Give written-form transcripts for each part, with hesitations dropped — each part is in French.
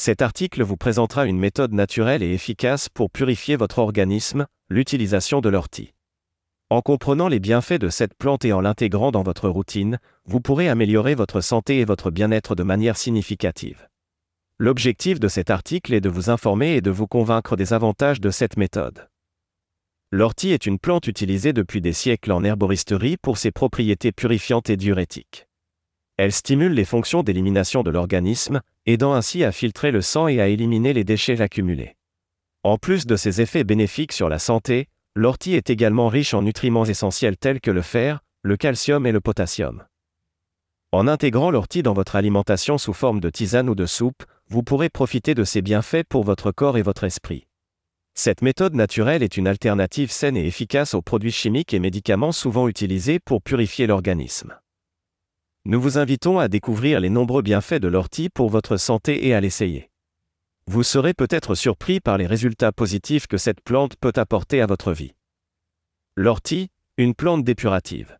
Cet article vous présentera une méthode naturelle et efficace pour purifier votre organisme, l'utilisation de l'ortie. En comprenant les bienfaits de cette plante et en l'intégrant dans votre routine, vous pourrez améliorer votre santé et votre bien-être de manière significative. L'objectif de cet article est de vous informer et de vous convaincre des avantages de cette méthode. L'ortie est une plante utilisée depuis des siècles en herboristerie pour ses propriétés purifiantes et diurétiques. Elle stimule les fonctions d'élimination de l'organisme, aidant ainsi à filtrer le sang et à éliminer les déchets accumulés. En plus de ses effets bénéfiques sur la santé, l'ortie est également riche en nutriments essentiels tels que le fer, le calcium et le potassium. En intégrant l'ortie dans votre alimentation sous forme de tisane ou de soupe, vous pourrez profiter de ses bienfaits pour votre corps et votre esprit. Cette méthode naturelle est une alternative saine et efficace aux produits chimiques et médicaments souvent utilisés pour purifier l'organisme. Nous vous invitons à découvrir les nombreux bienfaits de l'ortie pour votre santé et à l'essayer. Vous serez peut-être surpris par les résultats positifs que cette plante peut apporter à votre vie. L'ortie, une plante dépurative.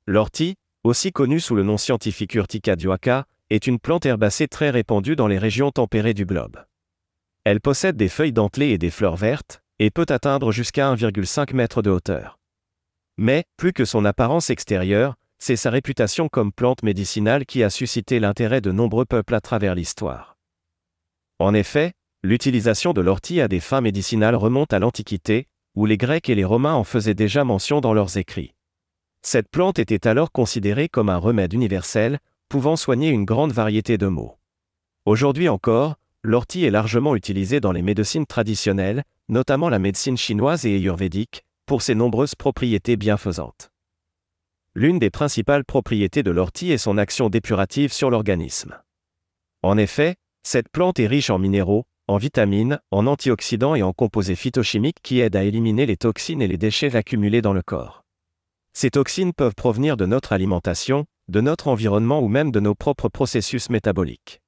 L'ortie, aussi connue sous le nom scientifique Urtica dioica, est une plante herbacée très répandue dans les régions tempérées du globe. Elle possède des feuilles dentelées et des fleurs vertes, et peut atteindre jusqu'à 1,5 m de hauteur. Mais, plus que son apparence extérieure, c'est sa réputation comme plante médicinale qui a suscité l'intérêt de nombreux peuples à travers l'histoire. En effet, l'utilisation de l'ortie à des fins médicinales remonte à l'Antiquité, où les Grecs et les Romains en faisaient déjà mention dans leurs écrits. Cette plante était alors considérée comme un remède universel, pouvant soigner une grande variété de maux. Aujourd'hui encore, l'ortie est largement utilisée dans les médecines traditionnelles, notamment la médecine chinoise et ayurvédique, pour ses nombreuses propriétés bienfaisantes. L'une des principales propriétés de l'ortie est son action dépurative sur l'organisme. En effet, cette plante est riche en minéraux, en vitamines, en antioxydants et en composés phytochimiques qui aident à éliminer les toxines et les déchets accumulés dans le corps. Ces toxines peuvent provenir de notre alimentation, de notre environnement ou même de nos propres processus métaboliques.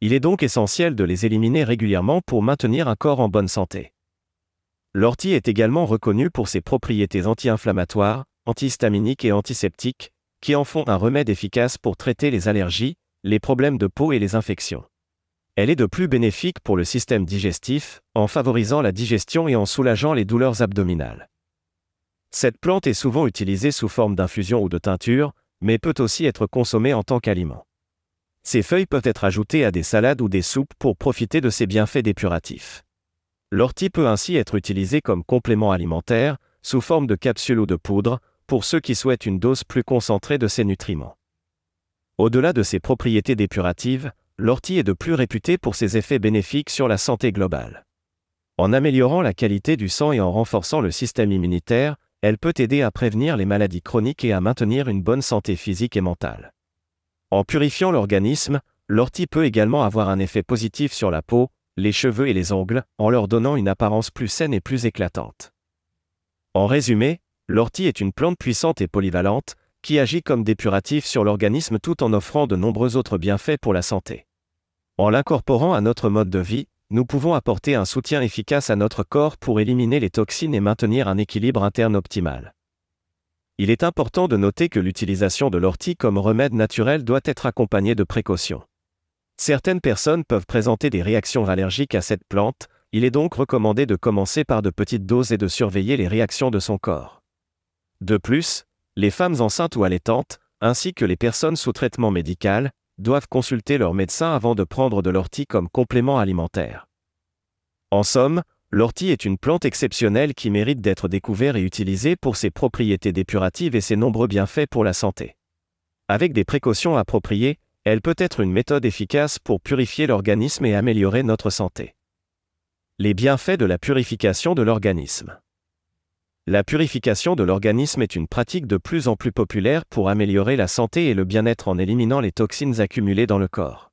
Il est donc essentiel de les éliminer régulièrement pour maintenir un corps en bonne santé. L'ortie est également reconnue pour ses propriétés anti-inflammatoires, antihistaminiques et antiseptiques, qui en font un remède efficace pour traiter les allergies, les problèmes de peau et les infections. Elle est de plus bénéfique pour le système digestif, en favorisant la digestion et en soulageant les douleurs abdominales. Cette plante est souvent utilisée sous forme d'infusion ou de teinture, mais peut aussi être consommée en tant qu'aliment. Ses feuilles peuvent être ajoutées à des salades ou des soupes pour profiter de ses bienfaits dépuratifs. L'ortie peut ainsi être utilisée comme complément alimentaire, sous forme de capsules ou de poudre, pour ceux qui souhaitent une dose plus concentrée de ces nutriments. Au-delà de ses propriétés dépuratives, l'ortie est de plus réputée pour ses effets bénéfiques sur la santé globale. En améliorant la qualité du sang et en renforçant le système immunitaire, elle peut aider à prévenir les maladies chroniques et à maintenir une bonne santé physique et mentale. En purifiant l'organisme, l'ortie peut également avoir un effet positif sur la peau, les cheveux et les ongles, en leur donnant une apparence plus saine et plus éclatante. En résumé, l'ortie est une plante puissante et polyvalente, qui agit comme dépuratif sur l'organisme tout en offrant de nombreux autres bienfaits pour la santé. En l'incorporant à notre mode de vie, nous pouvons apporter un soutien efficace à notre corps pour éliminer les toxines et maintenir un équilibre interne optimal. Il est important de noter que l'utilisation de l'ortie comme remède naturel doit être accompagnée de précautions. Certaines personnes peuvent présenter des réactions allergiques à cette plante, il est donc recommandé de commencer par de petites doses et de surveiller les réactions de son corps. De plus, les femmes enceintes ou allaitantes, ainsi que les personnes sous traitement médical, doivent consulter leur médecin avant de prendre de l'ortie comme complément alimentaire. En somme, l'ortie est une plante exceptionnelle qui mérite d'être découverte et utilisée pour ses propriétés dépuratives et ses nombreux bienfaits pour la santé. Avec des précautions appropriées, elle peut être une méthode efficace pour purifier l'organisme et améliorer notre santé. Les bienfaits de la purification de l'organisme. La purification de l'organisme est une pratique de plus en plus populaire pour améliorer la santé et le bien-être en éliminant les toxines accumulées dans le corps.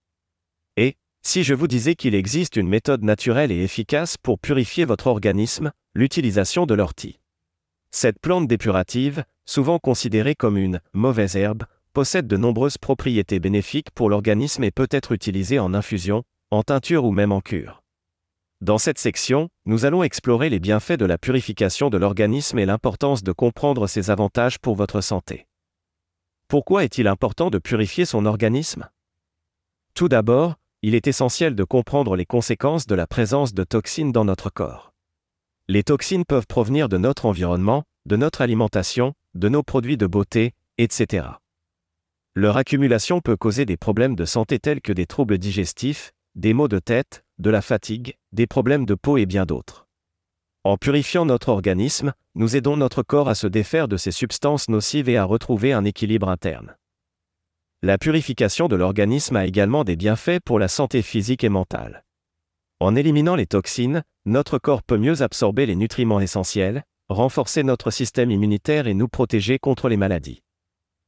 Et, si je vous disais qu'il existe une méthode naturelle et efficace pour purifier votre organisme, l'utilisation de l'ortie. Cette plante dépurative, souvent considérée comme une « mauvaise herbe », possède de nombreuses propriétés bénéfiques pour l'organisme et peut être utilisée en infusion, en teinture ou même en cure. Dans cette section, nous allons explorer les bienfaits de la purification de l'organisme et l'importance de comprendre ses avantages pour votre santé. Pourquoi est-il important de purifier son organisme ? Tout d'abord, il est essentiel de comprendre les conséquences de la présence de toxines dans notre corps. Les toxines peuvent provenir de notre environnement, de notre alimentation, de nos produits de beauté, etc. Leur accumulation peut causer des problèmes de santé tels que des troubles digestifs, des maux de tête, de la fatigue, des problèmes de peau et bien d'autres. En purifiant notre organisme, nous aidons notre corps à se défaire de ces substances nocives et à retrouver un équilibre interne. La purification de l'organisme a également des bienfaits pour la santé physique et mentale. En éliminant les toxines, notre corps peut mieux absorber les nutriments essentiels, renforcer notre système immunitaire et nous protéger contre les maladies.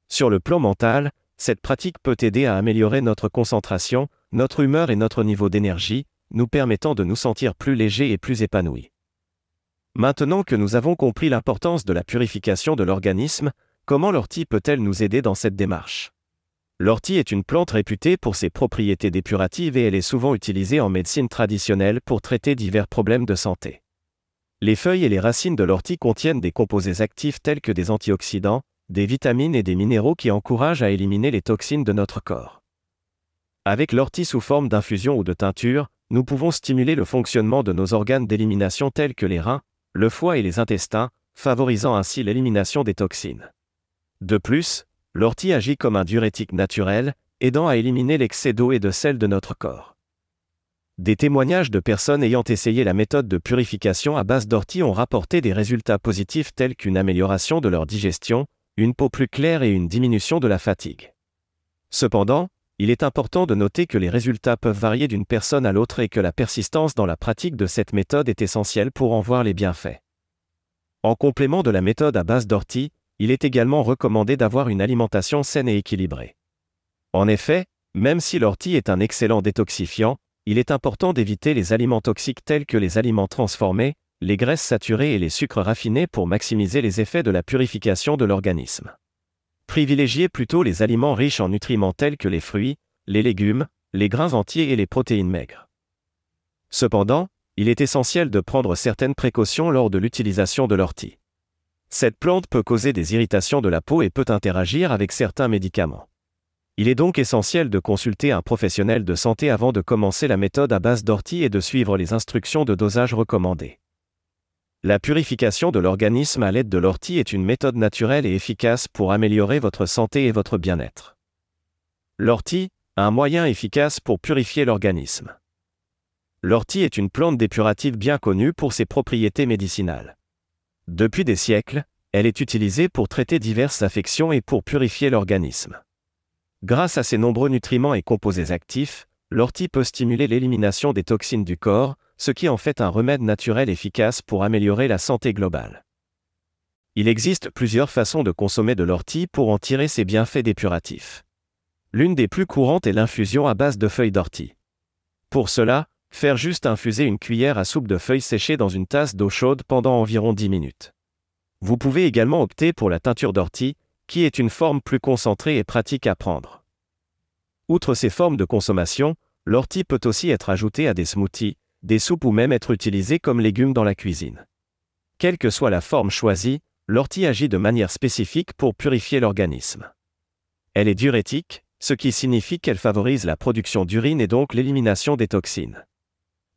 Sur le plan mental, cette pratique peut aider à améliorer notre concentration, notre humeur et notre niveau d'énergie, nous permettant de nous sentir plus légers et plus épanouis. Maintenant que nous avons compris l'importance de la purification de l'organisme, comment l'ortie peut-elle nous aider dans cette démarche ? L'ortie est une plante réputée pour ses propriétés dépuratives et elle est souvent utilisée en médecine traditionnelle pour traiter divers problèmes de santé. Les feuilles et les racines de l'ortie contiennent des composés actifs tels que des antioxydants, des vitamines et des minéraux qui encouragent à éliminer les toxines de notre corps. Avec l'ortie sous forme d'infusion ou de teinture, nous pouvons stimuler le fonctionnement de nos organes d'élimination tels que les reins, le foie et les intestins, favorisant ainsi l'élimination des toxines. De plus, l'ortie agit comme un diurétique naturel, aidant à éliminer l'excès d'eau et de sel de notre corps. Des témoignages de personnes ayant essayé la méthode de purification à base d'ortie ont rapporté des résultats positifs tels qu'une amélioration de leur digestion, une peau plus claire et une diminution de la fatigue. Cependant, il est important de noter que les résultats peuvent varier d'une personne à l'autre et que la persistance dans la pratique de cette méthode est essentielle pour en voir les bienfaits. En complément de la méthode à base d'ortie, il est également recommandé d'avoir une alimentation saine et équilibrée. En effet, même si l'ortie est un excellent détoxifiant, il est important d'éviter les aliments toxiques tels que les aliments transformés, les graisses saturées et les sucres raffinés pour maximiser les effets de la purification de l'organisme. Privilégiez plutôt les aliments riches en nutriments tels que les fruits, les légumes, les grains entiers et les protéines maigres. Cependant, il est essentiel de prendre certaines précautions lors de l'utilisation de l'ortie. Cette plante peut causer des irritations de la peau et peut interagir avec certains médicaments. Il est donc essentiel de consulter un professionnel de santé avant de commencer la méthode à base d'ortie et de suivre les instructions de dosage recommandées. La purification de l'organisme à l'aide de l'ortie est une méthode naturelle et efficace pour améliorer votre santé et votre bien-être. L'ortie, un moyen efficace pour purifier l'organisme. L'ortie est une plante dépurative bien connue pour ses propriétés médicinales. Depuis des siècles, elle est utilisée pour traiter diverses affections et pour purifier l'organisme. Grâce à ses nombreux nutriments et composés actifs, l'ortie peut stimuler l'élimination des toxines du corps, ce qui en fait un remède naturel efficace pour améliorer la santé globale. Il existe plusieurs façons de consommer de l'ortie pour en tirer ses bienfaits dépuratifs. L'une des plus courantes est l'infusion à base de feuilles d'ortie. Pour cela, faire juste infuser une cuillère à soupe de feuilles séchées dans une tasse d'eau chaude pendant environ 10 minutes. Vous pouvez également opter pour la teinture d'ortie, qui est une forme plus concentrée et pratique à prendre. Outre ces formes de consommation, l'ortie peut aussi être ajoutée à des smoothies, des soupes ou même être utilisée comme légume dans la cuisine. Quelle que soit la forme choisie, l'ortie agit de manière spécifique pour purifier l'organisme. Elle est diurétique, ce qui signifie qu'elle favorise la production d'urine et donc l'élimination des toxines.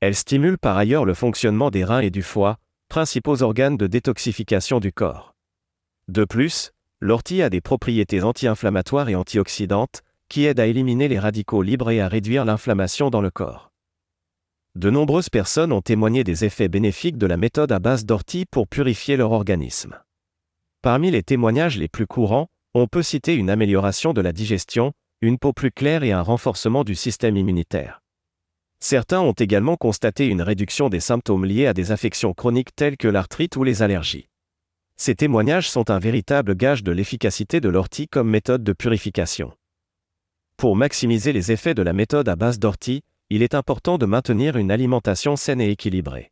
Elle stimule par ailleurs le fonctionnement des reins et du foie, principaux organes de détoxification du corps. De plus, l'ortie a des propriétés anti-inflammatoires et antioxydantes, qui aident à éliminer les radicaux libres et à réduire l'inflammation dans le corps. De nombreuses personnes ont témoigné des effets bénéfiques de la méthode à base d'ortie pour purifier leur organisme. Parmi les témoignages les plus courants, on peut citer une amélioration de la digestion, une peau plus claire et un renforcement du système immunitaire. Certains ont également constaté une réduction des symptômes liés à des affections chroniques telles que l'arthrite ou les allergies. Ces témoignages sont un véritable gage de l'efficacité de l'ortie comme méthode de purification. Pour maximiser les effets de la méthode à base d'ortie, il est important de maintenir une alimentation saine et équilibrée.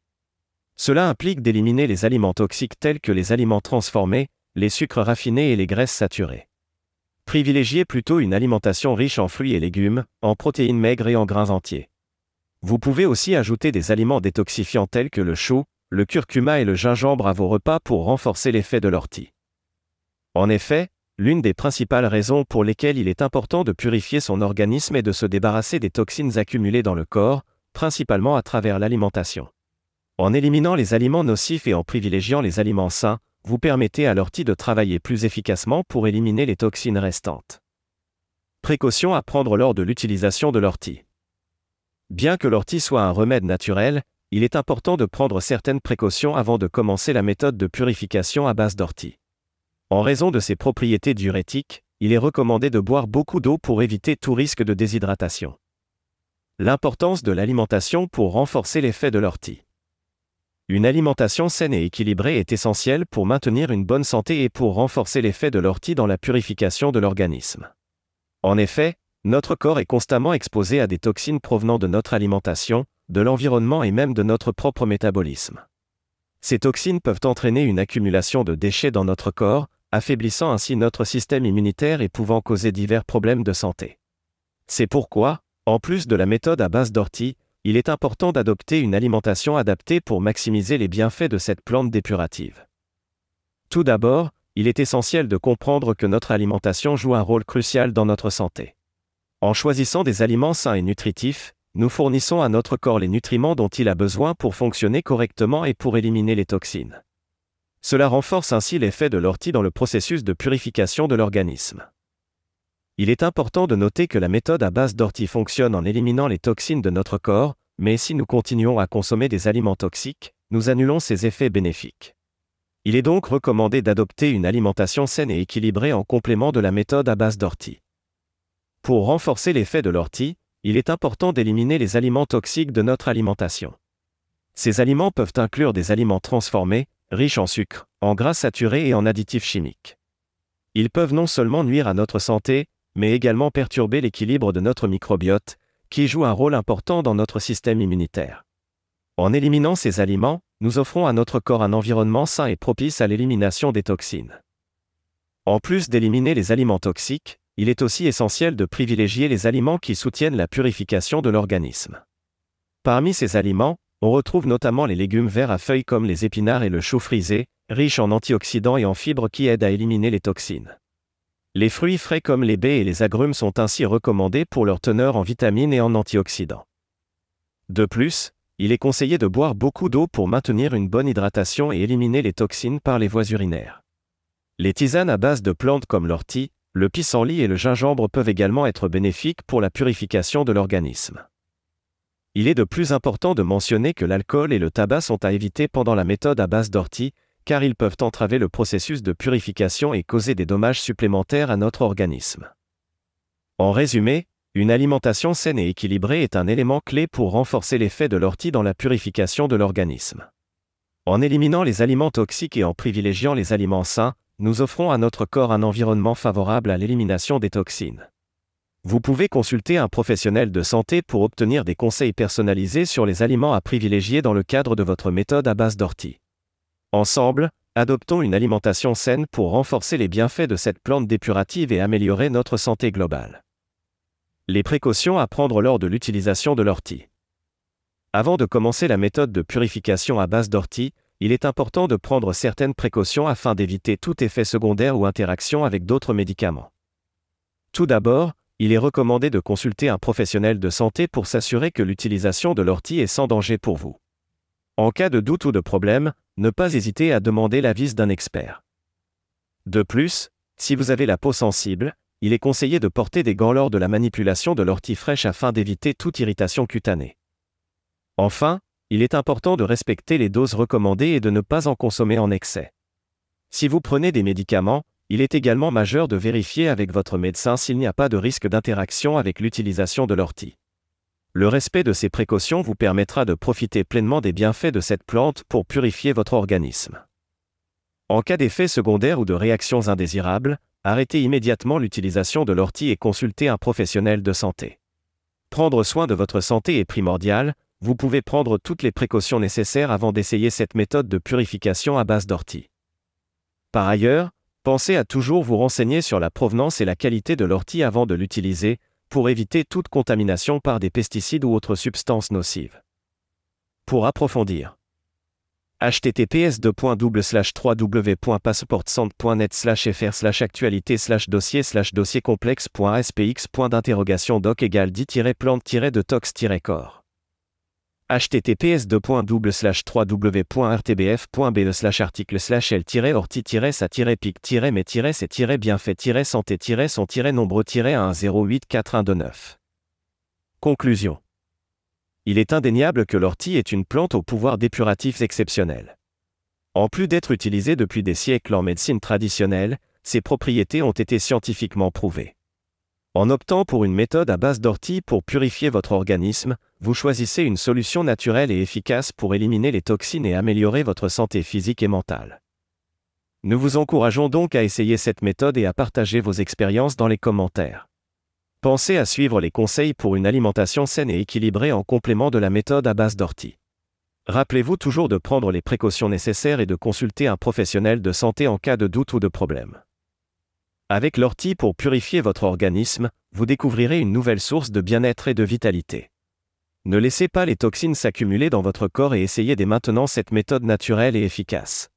Cela implique d'éliminer les aliments toxiques tels que les aliments transformés, les sucres raffinés et les graisses saturées. Privilégiez plutôt une alimentation riche en fruits et légumes, en protéines maigres et en grains entiers. Vous pouvez aussi ajouter des aliments détoxifiants tels que le chou, le curcuma et le gingembre à vos repas pour renforcer l'effet de l'ortie. En effet, L'une des principales raisons pour lesquelles il est important de purifier son organisme est de se débarrasser des toxines accumulées dans le corps, principalement à travers l'alimentation. En éliminant les aliments nocifs et en privilégiant les aliments sains, vous permettez à l'ortie de travailler plus efficacement pour éliminer les toxines restantes. Précautions à prendre lors de l'utilisation de l'ortie. Bien que l'ortie soit un remède naturel, il est important de prendre certaines précautions avant de commencer la méthode de purification à base d'ortie. En raison de ses propriétés diurétiques, il est recommandé de boire beaucoup d'eau pour éviter tout risque de déshydratation. L'importance de l'alimentation pour renforcer l'effet de l'ortie. Une alimentation saine et équilibrée est essentielle pour maintenir une bonne santé et pour renforcer l'effet de l'ortie dans la purification de l'organisme. En effet, notre corps est constamment exposé à des toxines provenant de notre alimentation, de l'environnement et même de notre propre métabolisme. Ces toxines peuvent entraîner une accumulation de déchets dans notre corps, affaiblissant ainsi notre système immunitaire et pouvant causer divers problèmes de santé. C'est pourquoi, en plus de la méthode à base d'ortie, il est important d'adopter une alimentation adaptée pour maximiser les bienfaits de cette plante dépurative. Tout d'abord, il est essentiel de comprendre que notre alimentation joue un rôle crucial dans notre santé. En choisissant des aliments sains et nutritifs, nous fournissons à notre corps les nutriments dont il a besoin pour fonctionner correctement et pour éliminer les toxines. Cela renforce ainsi l'effet de l'ortie dans le processus de purification de l'organisme. Il est important de noter que la méthode à base d'ortie fonctionne en éliminant les toxines de notre corps, mais si nous continuons à consommer des aliments toxiques, nous annulons ces effets bénéfiques. Il est donc recommandé d'adopter une alimentation saine et équilibrée en complément de la méthode à base d'ortie. Pour renforcer l'effet de l'ortie, il est important d'éliminer les aliments toxiques de notre alimentation. Ces aliments peuvent inclure des aliments transformés, riches en sucre, en gras saturés et en additifs chimiques. Ils peuvent non seulement nuire à notre santé, mais également perturber l'équilibre de notre microbiote, qui joue un rôle important dans notre système immunitaire. En éliminant ces aliments, nous offrons à notre corps un environnement sain et propice à l'élimination des toxines. En plus d'éliminer les aliments toxiques, il est aussi essentiel de privilégier les aliments qui soutiennent la purification de l'organisme. Parmi ces aliments, on retrouve notamment les légumes verts à feuilles comme les épinards et le chou frisé, riches en antioxydants et en fibres qui aident à éliminer les toxines. Les fruits frais comme les baies et les agrumes sont ainsi recommandés pour leur teneur en vitamines et en antioxydants. De plus, il est conseillé de boire beaucoup d'eau pour maintenir une bonne hydratation et éliminer les toxines par les voies urinaires. Les tisanes à base de plantes comme l'ortie, le pissenlit et le gingembre peuvent également être bénéfiques pour la purification de l'organisme. Il est de plus important de mentionner que l'alcool et le tabac sont à éviter pendant la méthode à base d'ortie, car ils peuvent entraver le processus de purification et causer des dommages supplémentaires à notre organisme. En résumé, une alimentation saine et équilibrée est un élément clé pour renforcer l'effet de l'ortie dans la purification de l'organisme. En éliminant les aliments toxiques et en privilégiant les aliments sains, nous offrons à notre corps un environnement favorable à l'élimination des toxines. Vous pouvez consulter un professionnel de santé pour obtenir des conseils personnalisés sur les aliments à privilégier dans le cadre de votre méthode à base d'ortie. Ensemble, adoptons une alimentation saine pour renforcer les bienfaits de cette plante dépurative et améliorer notre santé globale. Les précautions à prendre lors de l'utilisation de l'ortie. Avant de commencer la méthode de purification à base d'ortie, il est important de prendre certaines précautions afin d'éviter tout effet secondaire ou interaction avec d'autres médicaments. Tout d'abord, il est recommandé de consulter un professionnel de santé pour s'assurer que l'utilisation de l'ortie est sans danger pour vous. En cas de doute ou de problème, ne pas hésiter à demander l'avis d'un expert. De plus, si vous avez la peau sensible, il est conseillé de porter des gants lors de la manipulation de l'ortie fraîche afin d'éviter toute irritation cutanée. Enfin, il est important de respecter les doses recommandées et de ne pas en consommer en excès. Si vous prenez des médicaments, il est également majeur de vérifier avec votre médecin s'il n'y a pas de risque d'interaction avec l'utilisation de l'ortie. Le respect de ces précautions vous permettra de profiter pleinement des bienfaits de cette plante pour purifier votre organisme. En cas d'effets secondaires ou de réactions indésirables, arrêtez immédiatement l'utilisation de l'ortie et consultez un professionnel de santé. Prendre soin de votre santé est primordial, vous pouvez prendre toutes les précautions nécessaires avant d'essayer cette méthode de purification à base d'ortie. Par ailleurs, pensez à toujours vous renseigner sur la provenance et la qualité de l'ortie avant de l'utiliser, pour éviter toute contamination par des pesticides ou autres substances nocives. Pour approfondir, https://www.passeportsanté.net/fr/actualité/dossier/doc égale dit-plante-de-tox-corps https://article/tiret-ortie-sa-pic-mais-c'est-son-nombre-1084129. Conclusion. Il est indéniable que l'ortie est une plante au pouvoir dépuratif exceptionnel. En plus d'être utilisée depuis des siècles en médecine traditionnelle, ses propriétés ont été scientifiquement prouvées. En optant pour une méthode à base d'ortie pour purifier votre organisme, vous choisissez une solution naturelle et efficace pour éliminer les toxines et améliorer votre santé physique et mentale. Nous vous encourageons donc à essayer cette méthode et à partager vos expériences dans les commentaires. Pensez à suivre les conseils pour une alimentation saine et équilibrée en complément de la méthode à base d'ortie. Rappelez-vous toujours de prendre les précautions nécessaires et de consulter un professionnel de santé en cas de doute ou de problème. Avec l'ortie pour purifier votre organisme, vous découvrirez une nouvelle source de bien-être et de vitalité. Ne laissez pas les toxines s'accumuler dans votre corps et essayez dès maintenant cette méthode naturelle et efficace.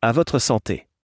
À votre santé.